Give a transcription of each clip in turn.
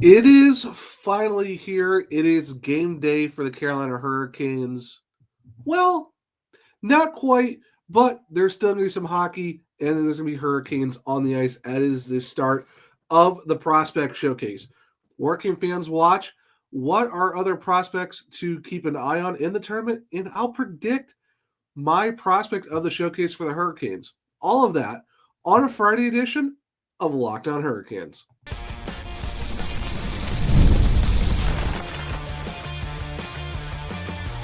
It is finally here. It is game day for the Carolina Hurricanes. Well, not quite, but there's still going to be some hockey, and then there's going to be Hurricanes on the ice. That is the start of the Prospect Showcase. Where can fans watch? What are other prospects to keep an eye on in the tournament? And I'll predict my prospect of the showcase for the Hurricanes. All of that on a Friday edition of Locked On Hurricanes.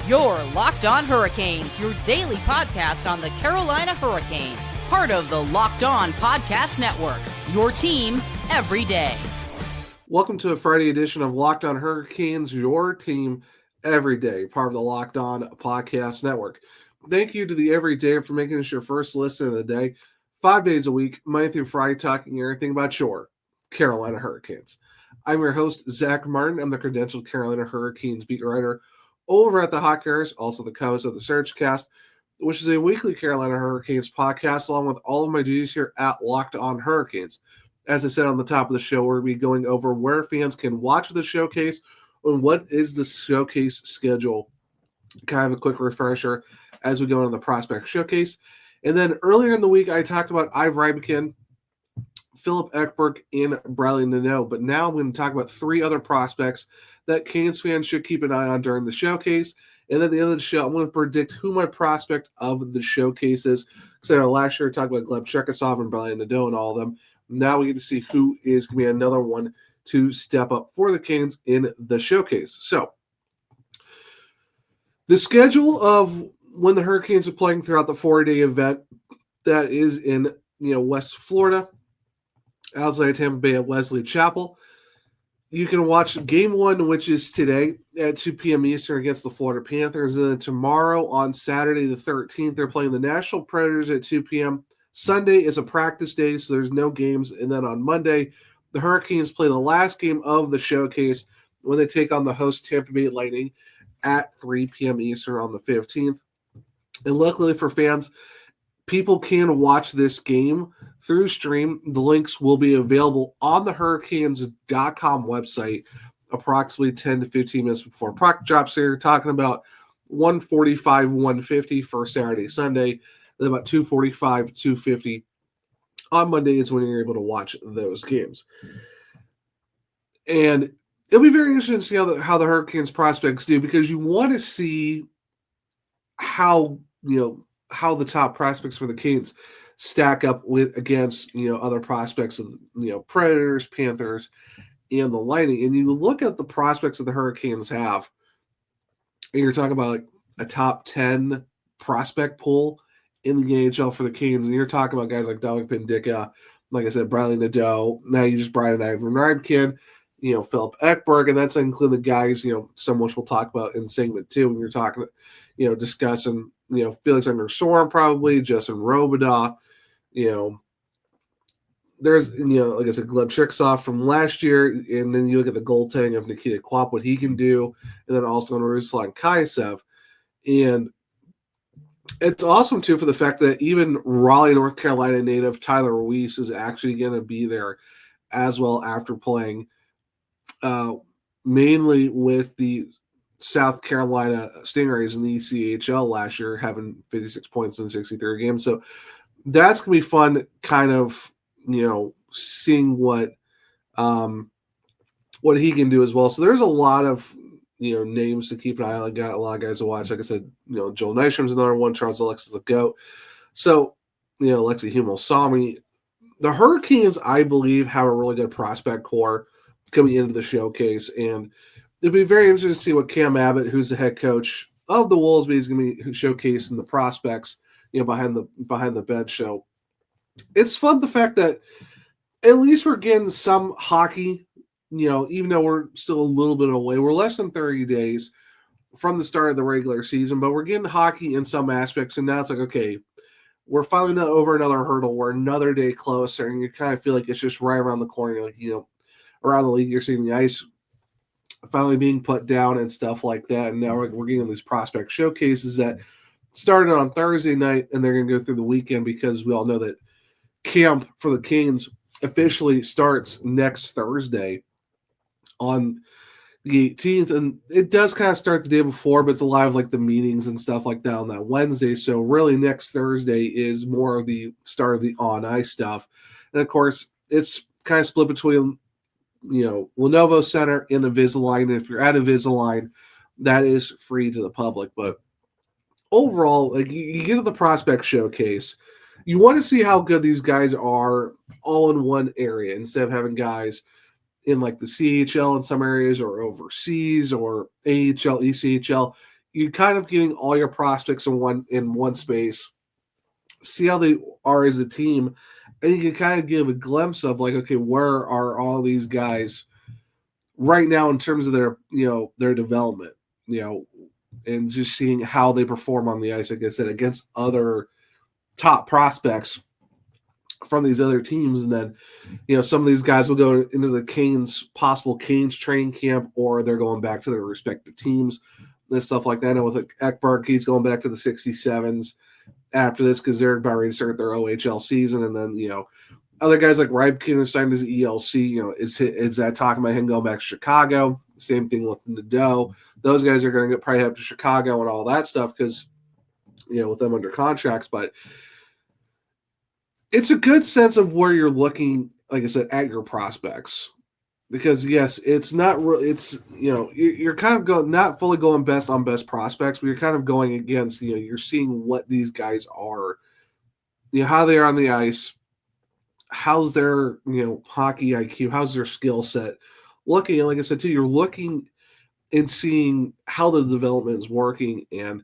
Your Locked On Hurricanes, your daily podcast on the Carolina Hurricanes. Part of the Locked On Podcast Network, your team every day. Welcome to a Friday edition of Locked On Hurricanes, your team every day, part of the Locked On Podcast Network. Thank you to the Everyday for making us your first listen of the day. 5 days a week, Monday through Friday, talking everything about your Carolina Hurricanes. I'm your host, Zach Martin. I'm the credentialed Carolina Hurricanes beat writer over at the Hot Girls, also the co-host of the Surgecast, which is a weekly Carolina Hurricanes podcast, along with all of my duties here at Locked On Hurricanes. As I said on the top of the show, we're going to be going over where fans can watch the showcase and what is the showcase schedule. Kind of a quick refresher as we go into the prospect showcase. And then earlier in the week, I talked about Ivan Ryabkin, Filip Ekberg, and Bradley Nadeau. But now I'm going to talk about three other prospects that Canes fans should keep an eye on during the showcase. And at the end of the show, I'm going to predict who my prospect of the showcase is. Because last year I talked about Gleb Cherkasov and Bradley Nadeau and all of them. Now we get to see who is going to be another one to step up for the Canes in the showcase. So the schedule of when the Hurricanes are playing throughout the 4-day event that is in West Florida, outside of Tampa Bay at Wesley Chapel. You can watch game one, which is today at 2 p.m. Eastern against the Florida Panthers. And then tomorrow on Saturday the 13th, they're playing the Nashville Predators at 2 p.m. Sunday is a practice day, so there's no games. And then on Monday, the Hurricanes play the last game of the showcase when they take on the host Tampa Bay Lightning at 3 p.m. Eastern on the 15th. And luckily for fans, people can watch this game through stream. The links will be available on the Hurricanes.com website approximately 10 to 15 minutes before puck drops here, talking about 1:45, 1:50 for Saturday, Sunday, then about 2:45, 2:50 on Monday is when you're able to watch those games. And it'll be very interesting to see how the Hurricanes prospects do, because you want to see how the top prospects for the Canes stack up against other prospects of Predators, Panthers, and the Lightning. And you look at the prospects that the Hurricanes have, and you're talking about like a top 10 prospect pool in the NHL for the Canes, and you're talking about guys like Dominic Pendicka, like I said, Bradley Nadeau. Now you just brought in Ivan Ryabkin, Filip Ekberg, and that's including the guys, some which we'll talk about in segment 2 when you're talking, discussing Felix Anderson, probably Justin Robidas. There's like I said, Gleb Cherkasov from last year, and then you look at the goaltending of Nikita Kwap, what he can do, and then also Ruslan Kaisev. And it's awesome too for the fact that even Raleigh, North Carolina native Tyler Ruiz is actually going to be there as well after playing mainly with the South Carolina Stingrays in the ECHL last year, having 56 points in 63 games. So that's going to be fun, kind of, seeing what he can do as well. So there's a lot of, names to keep an eye on. Got a lot of guys to watch. Like I said, Joel Nystrom's another one, Charles Alexis the GOAT. So, Alexi Hummel-Sami. The Hurricanes, I believe, have a really good prospect core coming into the showcase, and it'll be very interesting to see what Cam Abbott, who's the head coach of the Wolves, is going to be showcasing the prospects, behind the bench. So it's fun, the fact that at least we're getting some hockey, even though we're still a little bit away. We're less than 30 days from the start of the regular season, but we're getting hockey in some aspects. And now it's like, okay, we're finally over another hurdle. We're another day closer, and you kind of feel like it's just right around the corner. Like, around the league, you're seeing the ice finally being put down and stuff like that. And now we're getting these prospect showcases that started on Thursday night, and they're going to go through the weekend, because we all know that camp for the Canes officially starts next Thursday on the 18th, and it does kind of start the day before, but it's a lot of like the meetings and stuff like that on that Wednesday. So really next Thursday is more of the start of the on ice stuff. And of course, it's kind of split between, Lenovo Center and Invisalign. And if you're at Invisalign, that is free to the public. But overall, like you get to the prospect showcase, you want to see how good these guys are all in one area instead of having guys in like the CHL in some areas or overseas or AHL, ECHL. You're kind of getting all your prospects in one space, see how they are as a team, and you can kind of give a glimpse of like, okay, where are all these guys right now in terms of their development, and just seeing how they perform on the ice, like I said, against other top prospects from these other teams. And then, some of these guys will go into the possible Canes training camp, or they're going back to their respective teams and stuff like that. I know with Ekberg, he's going back to the 67s after this because they're about ready to start their OHL season. And then, other guys like Ryabkin are signed as ELC, is that talking about him going back to Chicago? Same thing with Nadeau. Those guys are going to probably have to Chicago and all that stuff because, with them under contracts. But it's a good sense of where you're looking, like I said, at your prospects. Because, yes, it's not really, you're kind of going, not fully going best on best prospects, but you're kind of going against, you're seeing what these guys are, how they are on the ice, how's their, hockey IQ, how's their skill set. Looking, like I said, too, you're looking and seeing how the development is working and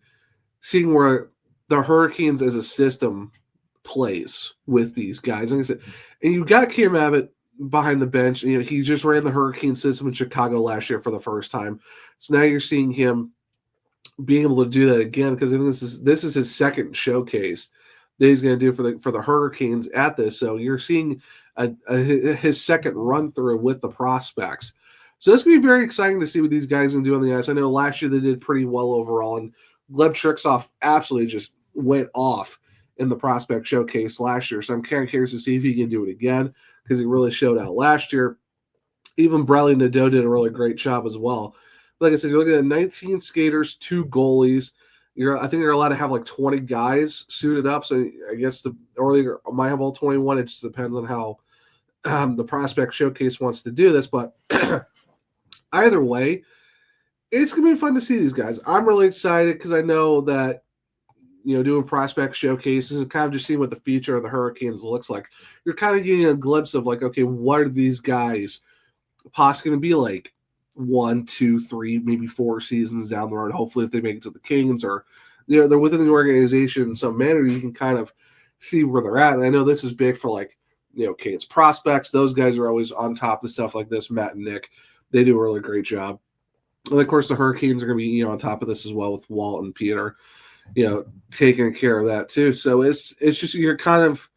seeing where the Hurricanes as a system plays with these guys. Like I said, and you got Cam Abbott behind the bench. He just ran the Hurricane system in Chicago last year for the first time. So now you're seeing him being able to do that again because I think this is his second showcase that he's going to do for the Hurricanes at this. So you're seeing his second run through with the prospects. So this is going to be very exciting to see what these guys can do on the ice. I know last year they did pretty well overall, and Gleb Trixoff absolutely just went off in the prospect showcase last year. So I'm kind of curious to see if he can do it again because he really showed out last year. Even Bradley Nadeau did a really great job as well. Like I said, you're looking at 19 skaters, 2 goalies. I think you're allowed to have like 20 guys suited up. So I guess you might have all 21. It just depends on how the prospect showcase wants to do this. But either way, it's going to be fun to see these guys. I'm really excited because I know that, doing prospect showcases and kind of just seeing what the future of the Hurricanes looks like. You're kind of getting a glimpse of like, okay, what are these guys possibly going to be like 1, 2, 3, maybe 4 seasons down the road? Hopefully if they make it to the Kings or, they're within the organization in some manner, you can kind of see where they're at. And I know this is big for like, Canes prospects. Those guys are always on top of stuff like this. Matt and Nick, they do a really great job. And of course the Hurricanes are going to be, on top of this as well with Walt and Peter, taking care of that too. So it's just, you're kind of,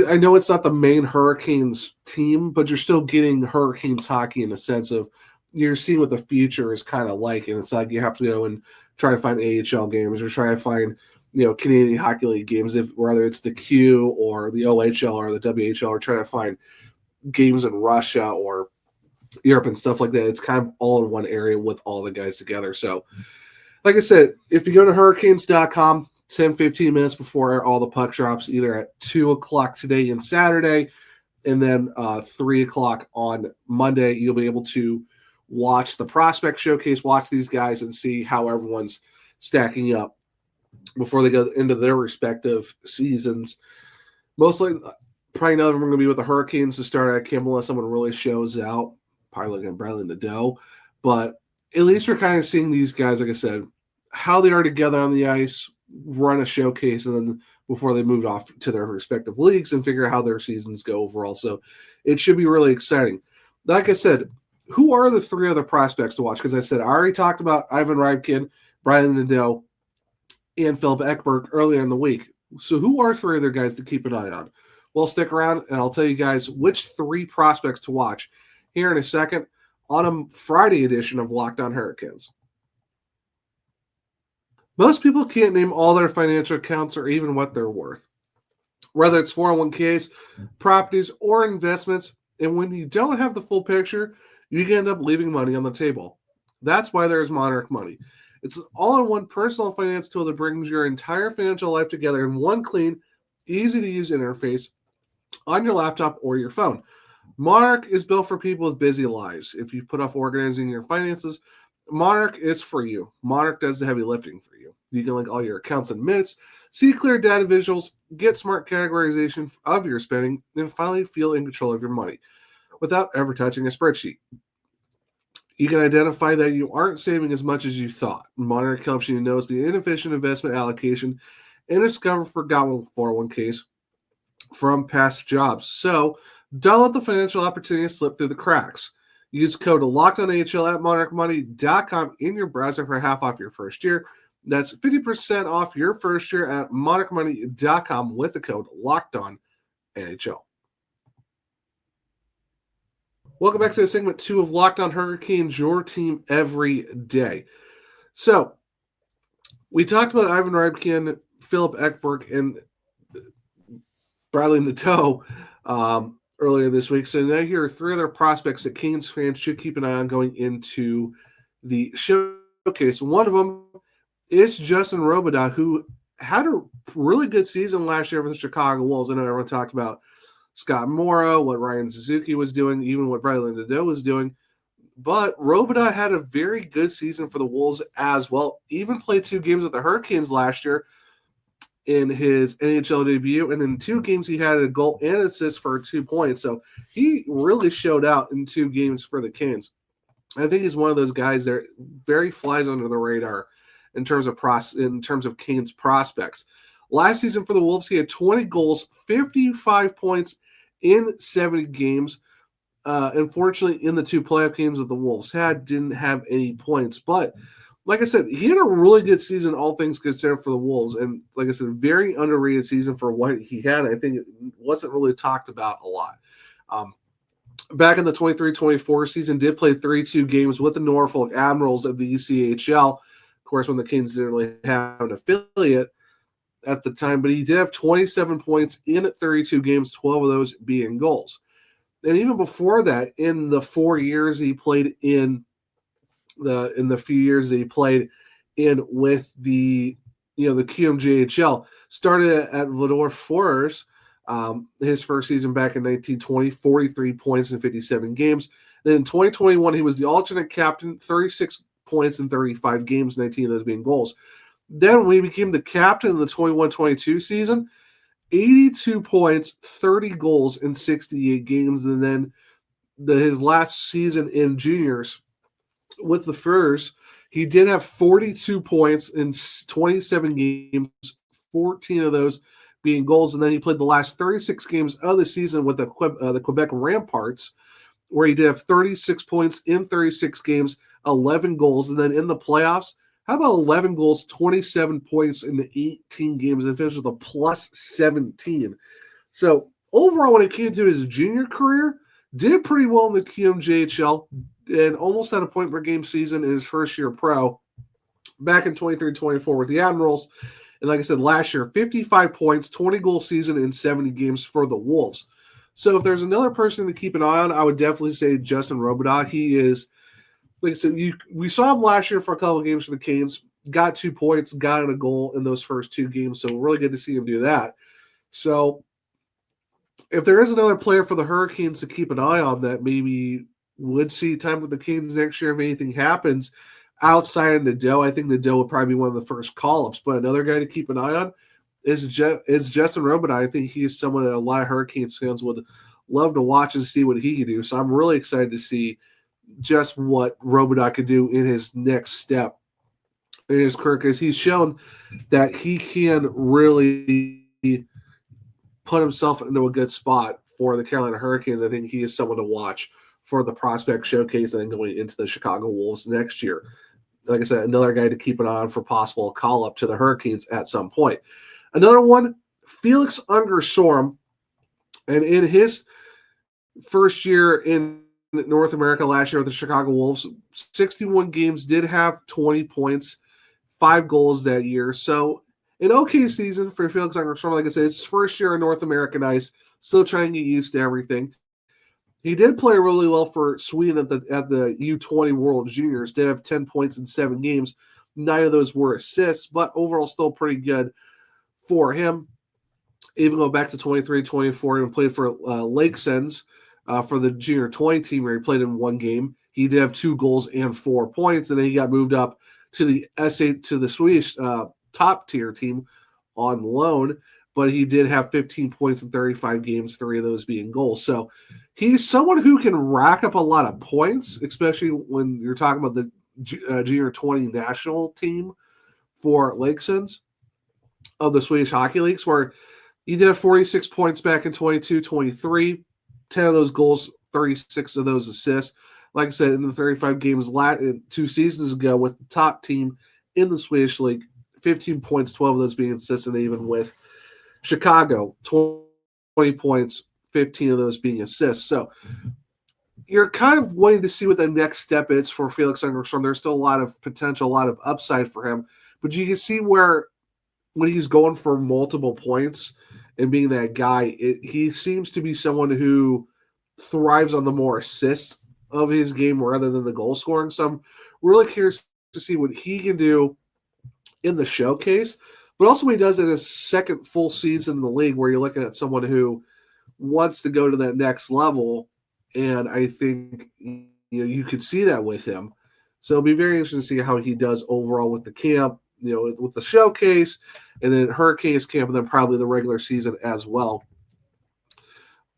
I know it's not the main Hurricanes team, but you're still getting Hurricanes hockey in the sense of you're seeing what the future is kind of like. And it's like you have to go and try to find AHL games or try to find, Canadian Hockey League games, whether it's the Q or the OHL or the WHL, or try to find games in Russia or Europe and stuff like that. It's kind of all in one area with all the guys together. So, like I said, if you go to hurricanes.com, 10-15 minutes before all the puck drops, either at 2 o'clock today and Saturday, and then 3 o'clock on Monday, you'll be able to watch the prospect showcase, watch these guys, and see how everyone's stacking up before they go into their respective seasons. Mostly, probably none of them are going to be with the Hurricanes to start at camp unless someone really shows out. Probably looking at Bradley Nadeau. But at least we're kind of seeing these guys, like I said, how they are together on the ice, run a showcase, and then before they move off to their respective leagues and figure out how their seasons go overall. So it should be really exciting. Like I said, who are the 3 other prospects to watch? Because I said I already talked about Ivan Ryabkin, Bradley Nadeau, and Filip Ekberg earlier in the week. So who are 3 other guys to keep an eye on? Well, stick around, and I'll tell you guys which 3 prospects to watch here in a second on a Friday edition of Locked On Hurricanes. Most people can't name all their financial accounts or even what they're worth, whether it's 401ks, properties, or investments. And when you don't have the full picture, you can end up leaving money on the table. That's why there's Monarch Money. It's an all-in-one personal finance tool that brings your entire financial life together in one clean, easy-to-use interface on your laptop or your phone. Monarch is built for people with busy lives. If you put off organizing your finances, Monarch is for you. Monarch does the heavy lifting for you. You can link all your accounts in minutes, see clear data visuals, get smart categorization of your spending, and finally feel in control of your money without ever touching a spreadsheet. You can identify that you aren't saving as much as you thought. Monarch helps you notice the inefficient investment allocation and discover forgotten 401ks from past jobs. So don't let the financial opportunity slip through the cracks. Use code LOCKEDONHL at monarchmoney.com in your browser for half off your first year. That's 50% off your first year at monarchmoney.com with the code LOCKEDONNHL. Welcome back to segment 2 of Locked On Hurricanes, your team every day. So, we talked about Ivan Ryabkin, Filip Ekberg, and Bradley Nadeau earlier this week. So now here are 3 other prospects that Canes fans should keep an eye on going into the showcase. One of them is Justin Robidas, who had a really good season last year for the Chicago Wolves. I know everyone talked about Scott Morrow, what Ryan Suzuki was doing, even what Bradley Nadeau was doing. But Robidas had a very good season for the Wolves as well. Even played 2 games with the Hurricanes last year in his NHL debut. And in 2 games, he had a goal and assist for 2 points. So he really showed out in 2 games for the Canes. I think he's one of those guys that very flies under the radar in terms of Canes prospects. Last season for the Wolves, he had 20 goals, 55 points in 70 games. Unfortunately, in the 2 playoff games that the Wolves didn't have any points. But like I said, he had a really good season, all things considered, for the Wolves. And like I said, very underrated season for what he had. I think it wasn't really talked about a lot. Back in the 23-24 season, did play 32 games with the Norfolk Admirals of the ECHL. Of course, when the Canes didn't really have an affiliate at the time, but he did have 27 points in 32 games, 12 of those being goals. And even before that, in the 4 years he played the few years that he played in with the QMJHL, started at Vlador Forers, his first season back in 1920, 43 points in 57 games. Then in 2021, he was the alternate captain, 36 points in 35 games, 19 of those being goals. Then when he became the captain in the 21-22 season, 82 points, 30 goals in 68 games. And then his last season in juniors with the Furs, he did have 42 points in 27 games, 14 of those being goals. And then he played the last 36 games of the season with the Quebec Ramparts, where he did have 36 points in 36 games, 11 goals. And then in the playoffs, how about 11 goals, 27 points in the 18 games, and finished with a plus 17. So overall, when it came to his junior career, did pretty well in the QMJHL and almost had a point per game season in his first year pro back in 23-24 with the Admirals. And like I said, last year, 55 points, 20-goal season in 70 games for the Wolves. So if there's another person to keep an eye on, I would definitely say Justin Robidas. He is, like I said, we saw him last year for a couple of games for the Canes, got 2 points, got in a goal in those first 2 games. So really good to see him do that. So if there is another player for the Hurricanes to keep an eye on that maybe would see time with the Canes next year if anything happens outside of Nadeau, I think Nadeau would probably be one of the first call-ups. But another guy to keep an eye on is Justin Robidas. I think he's someone that a lot of Hurricanes fans would love to watch and see what he can do. So I'm really excited to see just what Robidas could do in his next step in his career, because he's shown that he can really put himself into a good spot for the Carolina Hurricanes. I think he is someone to watch for the prospect showcase and then going into the Chicago Wolves next year. Like I said, another guy to keep an eye on for possible call-up to the Hurricanes at some point. Another one, Felix Unger-Sorum, and in his first year in North America last year with the Chicago Wolves, 61 games, did have 20 points, 5 goals that year. So an okay season for Felix Unger-Sorum. Like I said, it's his first year in North American ice, still trying to get used to everything. He did play really well for Sweden at the U20 World Juniors. Did have 10 points in 7 games. 9 of those were assists, but overall still pretty good for him. Even going back to 23-24, he played for Lakesens for the Junior 20 team where he played in 1 game. He did have 2 goals and 4 points, and then he got moved up to the Swedish top tier team on loan. But he did have 15 points in 35 games, 3 of those being goals. So he's someone who can rack up a lot of points, especially when you're talking about the Junior 20 national team for Lakesens of the Swedish Hockey Leagues, where he did have 46 points back in 22-23, 10 of those goals, 36 of those assists. Like I said, in the 35 games 2 seasons ago with the top team in the Swedish League, 15 points, 12 of those being assists, and even with Chicago, 20 points, 15 of those being assists. So you're kind of waiting to see what the next step is for Felix Engelstrom. There's still a lot of potential, a lot of upside for him. But you can see where when he's going for multiple points and being that guy, he seems to be someone who thrives on the more assists of his game rather than the goal scoring. So I'm really curious to see what he can do in the showcase, but also what he does in his second full season in the league, where you're looking at someone who wants to go to that next level. And I think you could see that with him. So it'll be very interesting to see how he does overall with the camp, with the showcase, and then Hurricanes camp, and then probably the regular season as well.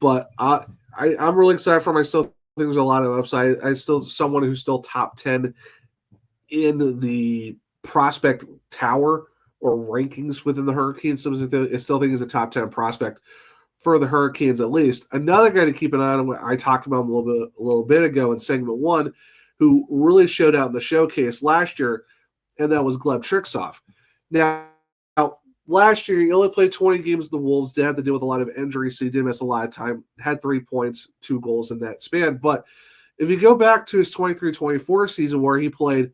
But I'm really excited for him. I still think there's a lot of upside. I'm still someone who's still top 10 in the prospect tower or rankings within the Hurricanes. I still think he's a top 10 prospect for the Hurricanes at least. Another guy to keep an eye on, I talked about him a little bit ago in segment 1, who really showed out in the showcase last year, and that was Gleb Triksov. Now, last year, he only played 20 games with the Wolves, did have to deal with a lot of injuries, so he did miss a lot of time, had 3 points, 2 goals in that span. But if you go back to his 23-24 season where he played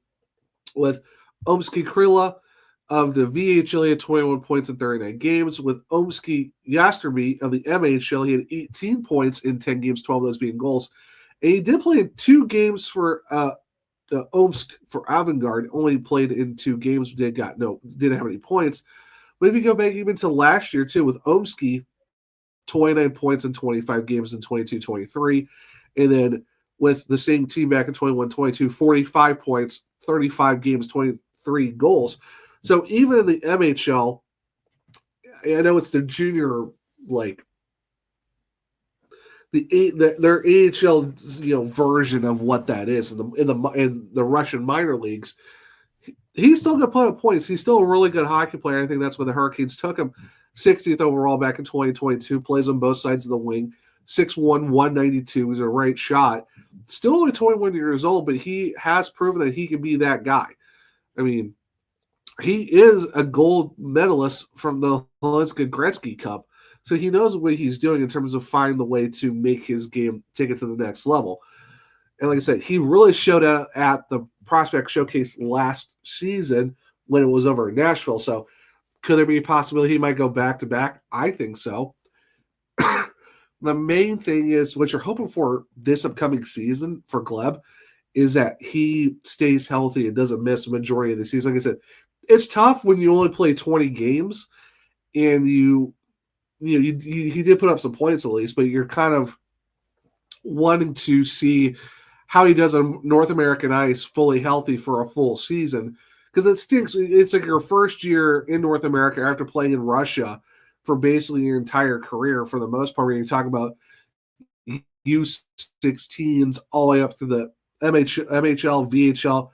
with Omski Krila of the VHL, he had 21 points in 39 games. With Omski Yasterby of the MHL, he had 18 points in 10 games, 12 of those being goals. And he did play in 2 games for Omsk for Avangard, only played in 2 games, didn't have any points. But if you go back even to last year, too, with Omski, 29 points in 25 games in 22-23. And then with the same team back in 21-22, 45 points, 35 games, 23 goals. So even in the MHL, I know it's the junior, their AHL, version of what that is in the Russian minor leagues. He's still going to put up points. He's still a really good hockey player. I think that's where the Hurricanes took him. 60th overall back in 2022. Plays on both sides of the wing. 6'1", 192. He's a right shot. Still only 21 years old, but he has proven that he can be that guy. I mean, he is a gold medalist from the Helenska Gretzky Cup. So he knows what he's doing in terms of finding the way to make his game take it to the next level. And like I said, he really showed out at the Prospect Showcase last season when it was over in Nashville. So could there be a possibility he might go back-to-back? I think so. The main thing is, what you're hoping for this upcoming season for Gleb is that he stays healthy and doesn't miss a majority of the season. Like I said, it's tough when you only play 20 games and he did put up some points at least, but you're kind of wanting to see how he does on North American ice fully healthy for a full season, because it stinks. It's like your first year in North America after playing in Russia for basically your entire career for the most part. When you talk about U16s all the way up to the MHL, VHL,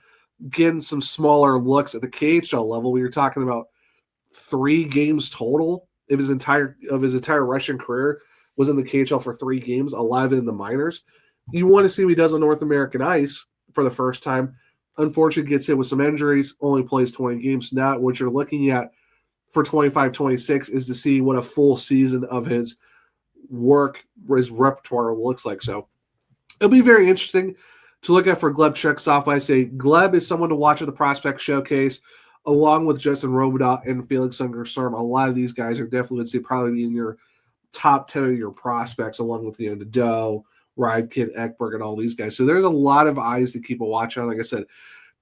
getting some smaller looks at the KHL level, we were talking about 3 games total of his entire Russian career was in the KHL for 3 games, 11 in the minors. You want to see what he does on North American ice for the first time. Unfortunately, gets hit with some injuries, only plays 20 games. Now what you're looking at for 25-26 is to see what a full season of his repertoire looks like. So it'll be very interesting to look at for Gleb Triksov. I say Gleb is someone to watch at the Prospect Showcase, along with Justin Robidoux and Felix Engelstrom. A lot of these guys are definitely, would say, probably in your top 10 of your prospects, along with Nadeau, Ryabkin, Ekberg, and all these guys. So there's a lot of eyes to keep a watch on. Like I said,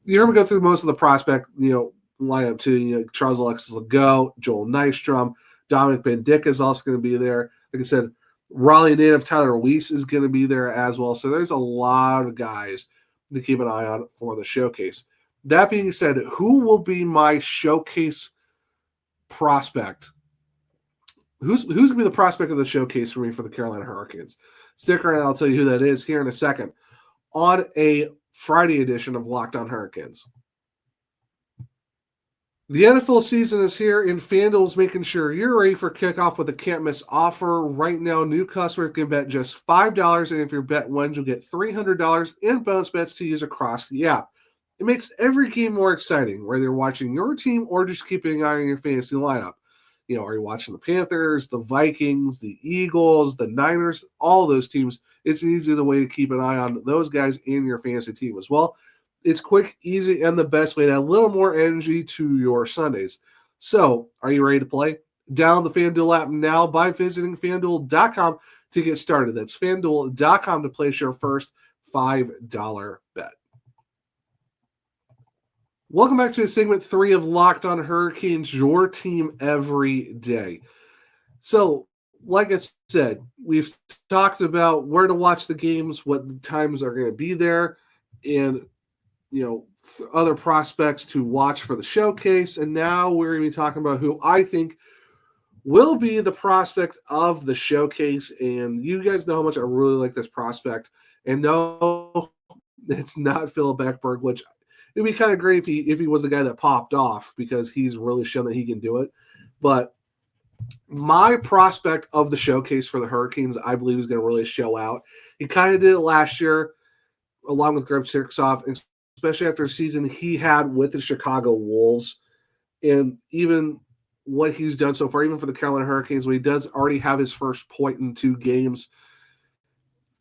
you heard me go through most of the prospect, lineup too. Charles Alexis Legault, Joel Nystrom, Dominic Bendick is also going to be there. Like I said, Raleigh native Tyler Weiss is going to be there as well. So there's a lot of guys to keep an eye on for the showcase. That being said, who will be my showcase prospect? Who's going to be the prospect of the showcase for me for the Carolina Hurricanes? Stick around, I'll tell you who that is here in a second on a Friday edition of Locked On Hurricanes. The NFL season is here, and FanDuel is making sure you're ready for kickoff with a can't-miss offer. Right now, new customers can bet just $5, and if your bet wins, you'll get $300 in bonus bets to use across the app. It makes every game more exciting, whether you're watching your team or just keeping an eye on your fantasy lineup. Are you watching the Panthers, the Vikings, the Eagles, the Niners, all those teams? It's an easy way to keep an eye on those guys in your fantasy team as well. It's quick, easy, and the best way to add a little more energy to your Sundays. So, are you ready to play? Download the FanDuel app now by visiting FanDuel.com to get started. That's FanDuel.com to place your first $5 bet. Welcome back to segment 3 of Locked On Hurricanes, your team every day. So, like I said, we've talked about where to watch the games, what times are going to be there, and other prospects to watch for the showcase. And now we're going to be talking about who I think will be the prospect of the showcase. And you guys know how much I really like this prospect. And no, it's not Filip Ekberg, which it'd be kind of great if he was the guy that popped off, because he's really shown that he can do it. But my prospect of the showcase for the Hurricanes, I believe, is going to really show out. He kind of did it last year, along with Greg Sirksoff, especially after a season he had with the Chicago Wolves. And even what he's done so far, even for the Carolina Hurricanes, when he does already have his first point in 2 games,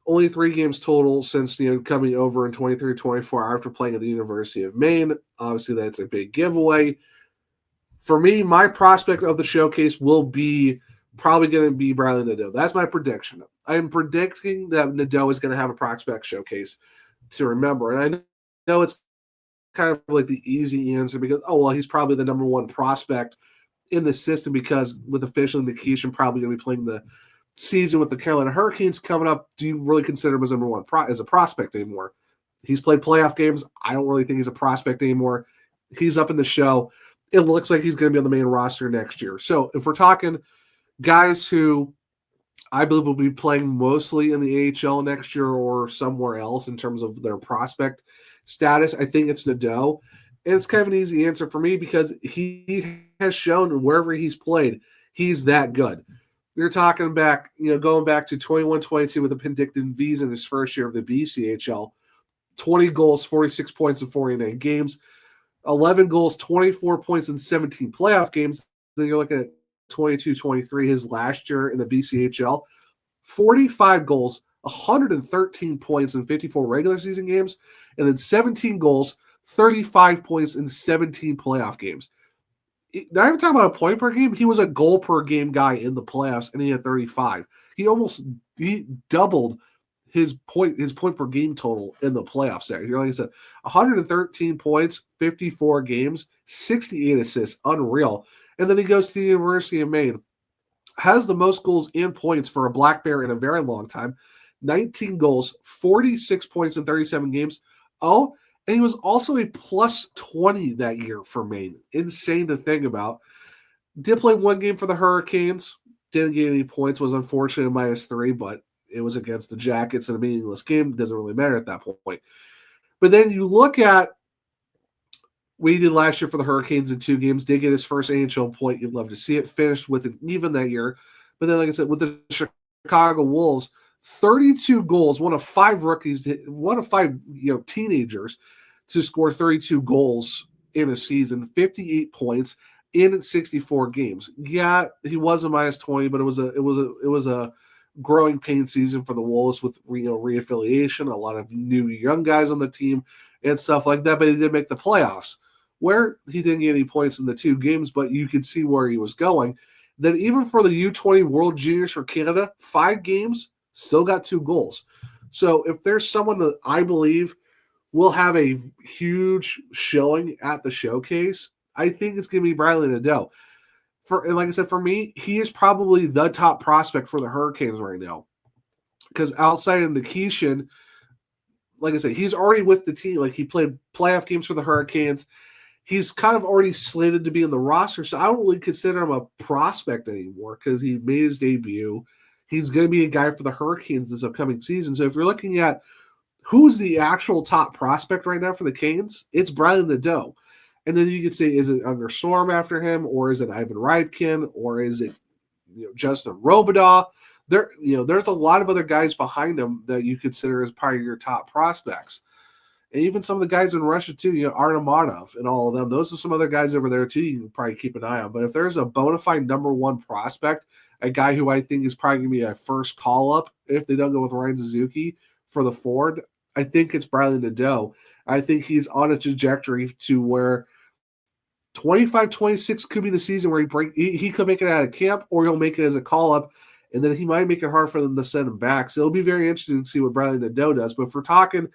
only 3 games total since coming over in 23-24 after playing at the University of Maine. Obviously, that's a big giveaway. For me, my prospect of the showcase will be probably going to be Bradley Nadeau. That's my prediction. I'm predicting that Nadeau is going to have a prospect showcase to remember. And I know it's kind of like the easy answer because, he's probably the number 1 prospect in the system because with official indication probably going to be playing the season with the Carolina Hurricanes coming up. Do you really consider him as number 1 as a prospect anymore? He's played playoff games. I don't really think he's a prospect anymore. He's up in the show. It looks like he's going to be on the main roster next year. So if we're talking guys who I believe will be playing mostly in the AHL next year or somewhere else in terms of their prospect status, I think it's Nadeau. And it's kind of an easy answer for me because he has shown wherever he's played, he's that good. You're talking back, going back to 21-22 with the Penticton V's in his first year of the BCHL. 20 goals, 46 points in 49 games, 11 goals, 24 points in 17 playoff games. Then you're looking at 22-23, his last year in the BCHL. 45 goals, 113 points in 54 regular season games, and then 17 goals, 35 points in 17 playoff games. Not even talking about a point per game. He was a goal per game guy in the playoffs, and he had 35. He doubled his point per game total in the playoffs there. Like I said, 113 points, 54 games, 68 assists, unreal. And then he goes to the University of Maine, has the most goals and points for a Black Bear in a very long time, 19 goals, 46 points in 37 games. Oh, and he was also a plus 20 that year for Maine. Insane to think about. Did play 1 game for the Hurricanes. Didn't get any points. Was unfortunate -3, but it was against the Jackets in a meaningless game. Doesn't really matter at that point. But then you look at what he did last year for the Hurricanes in 2 games. Did get his first AHL point. You'd love to see it. Finished with an even that year. But then, like I said, with the Chicago Wolves, 32 goals, one of 5 rookies, one of 5 teenagers to score 32 goals in a season, 58 points in 64 games. Yeah, he was a -20, but it was a growing pain season for the Wolves with reaffiliation, a lot of new young guys on the team and stuff like that. But he did make the playoffs, where he didn't get any points in the 2 games, but you could see where he was going. Then even for the U20 World Juniors for Canada, 5 games, still got 2 goals. So if there's someone that I believe will have a huge showing at the showcase, I think it's going to be Bradley Nadeau. And like I said, for me, he is probably the top prospect for the Hurricanes right now. Because outside of Nikishin, like I said, he's already with the team. Like, he played playoff games for the Hurricanes. He's kind of already slated to be in the roster, so I don't really consider him a prospect anymore because he made his debut. He's going to be a guy for the Hurricanes this upcoming season. So if you're looking at who's the actual top prospect right now for the Canes, it's Bradley Nadeau. And then you could say, is it Unger Storm after him, or is it Ivan Ryabkin, or is it Justin Robidaw? There's a lot of other guys behind him that you consider as probably your top prospects. And even some of the guys in Russia, too, Artemonov and all of them. Those are some other guys over there, too, you can probably keep an eye on. But if there's a bona fide number one prospect, a guy who I think is probably going to be a first call-up if they don't go with Ryan Suzuki for the Ford, I think it's Bradley Nadeau. I think he's on a trajectory to where 25-26 could be the season where he could make it out of camp, or he'll make it as a call-up, and then he might make it hard for them to send him back. So it'll be very interesting to see what Bradley Nadeau does. But if we're talking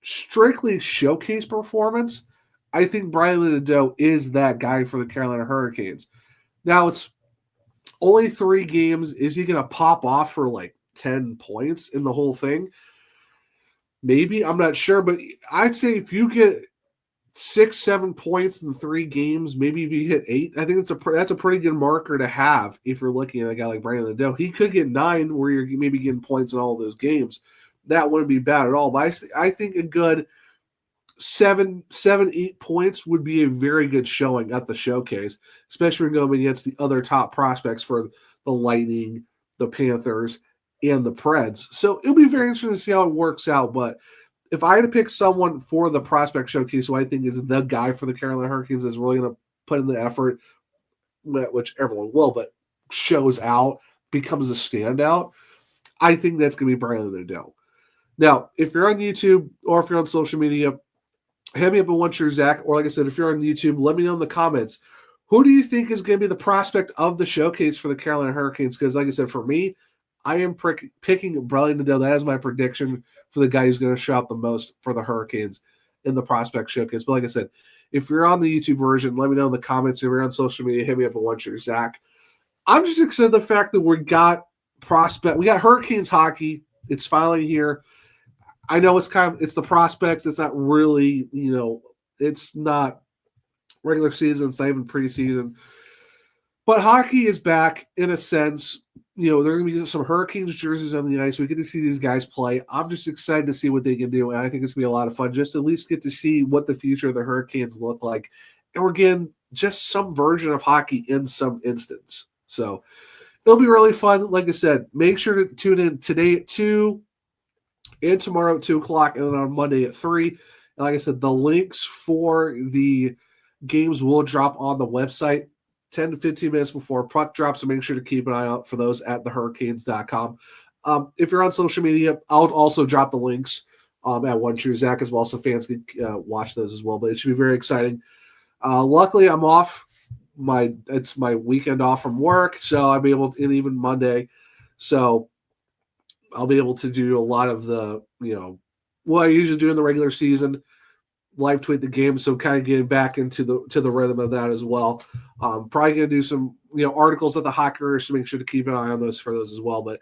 strictly showcase performance, I think Bradley Nadeau is that guy for the Carolina Hurricanes. Now, it's only 3 games. Is he going to pop off for like 10 points in the whole thing? Maybe. I'm not sure. But I'd say if you get 6-7 points in 3 games, maybe if you hit 8, I think that's a pretty good marker to have if you're looking at a guy like Bradley Nadeau. He could get 9 where you're maybe getting points in all of those games. That wouldn't be bad at all. But I think a good 7-8 points would be a very good showing at the showcase, especially when going against the other top prospects for the Lightning, the Panthers, and the Preds. So it'll be very interesting to see how it works out. But if I had to pick someone for the prospect showcase who I think is the guy for the Carolina Hurricanes that's really going to put in the effort, which everyone will, but shows out, becomes a standout, I think that's going to be Bradley Nadeau. Now, if you're on YouTube or if you're on social media, hit me up on Zach, or like I said, if you're on YouTube, let me know in the comments. Who do you think is going to be the prospect of the showcase for the Carolina Hurricanes? Because like I said, for me, I am picking Bradley Nadeau. That is my prediction for the guy who's going to show out the most for the Hurricanes in the prospect showcase. But like I said, if you're on the YouTube version, let me know in the comments. If you're on social media, hit me up on Zach. I'm just excited the fact that we got Hurricanes hockey. It's finally here. I know it's the prospects. It's not really, it's not regular season. It's not even preseason. But hockey is back in a sense. There are going to be some Hurricanes jerseys on the ice. We get to see these guys play. I'm just excited to see what they can do, and I think it's going to be a lot of fun just to at least get to see what the future of the Hurricanes look like. And we're getting just some version of hockey in some instance. So it'll be really fun. Like I said, make sure to tune in today at 2 and tomorrow at 2 o'clock, and then on Monday at 3. And like I said, the links for the games will drop on the website 10 to 15 minutes before puck drops, so make sure to keep an eye out for those at thehurricanes.com. If you're on social media, I'll also drop the links at Zach as well, so fans can watch those as well. But it should be very exciting. Luckily, I'm off. It's my weekend off from work, so I'll be able to, and even Monday. So I'll be able to do a lot of the, what I usually do in the regular season, live tweet the game, so kind of getting back into the rhythm of that as well. Probably going to do some, articles at the Hockers to make sure to keep an eye on those as well. But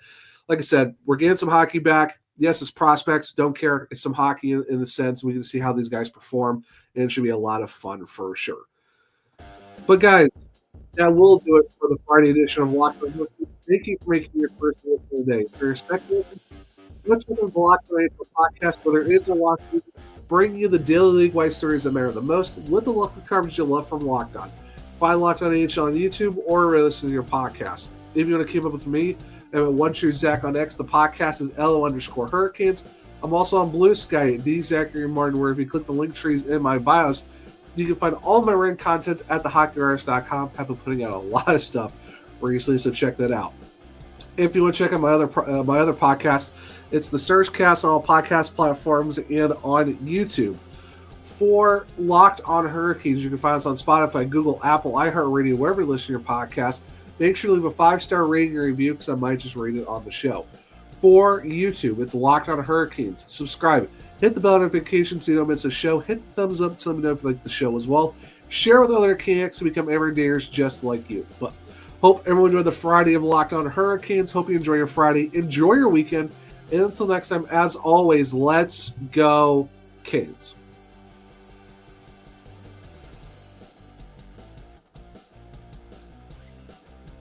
like I said, we're getting some hockey back. Yes, it's prospects. Don't care. It's some hockey in a sense. We can see how these guys perform, and it should be a lot of fun for sure. But guys, that will do it for the Friday edition of Locked On Hurricanes. Thank you for making your first listen today. For your second listen, let's look at the Locked On April podcast, where there is a lot to bring you the daily league-wide stories that matter the most with the local coverage you love from Locked On. Find Locked On NHL on YouTube or listen to your podcast. If you want to keep up with me, I'm at Zach on X. The podcast is LO_Hurricanes. I'm also on Blue Sky at @Zachary_Martin, where if you click the link trees in my bios, you can find all my written content at thehockeyartist.com. I've been putting out a lot of stuff recently, so check that out. If you want to check out my other podcast, it's the Surgecast on all podcast platforms and on YouTube. For Locked On Hurricanes, you can find us on Spotify, Google, Apple, iHeartRadio, wherever you listen to your podcast. Make sure to leave a 5-star rating and review, because I might just read it on the show. For YouTube, it's Locked On Hurricanes. Subscribe. Hit the bell notification so you don't miss a show. Hit the thumbs up to let me know if you like the show as well. Share with other Canucks to become everydayers just like you. But hope everyone enjoyed the Friday of Locked On Hurricanes. Hope you enjoy your Friday. Enjoy your weekend. And until next time, as always, let's go Canes.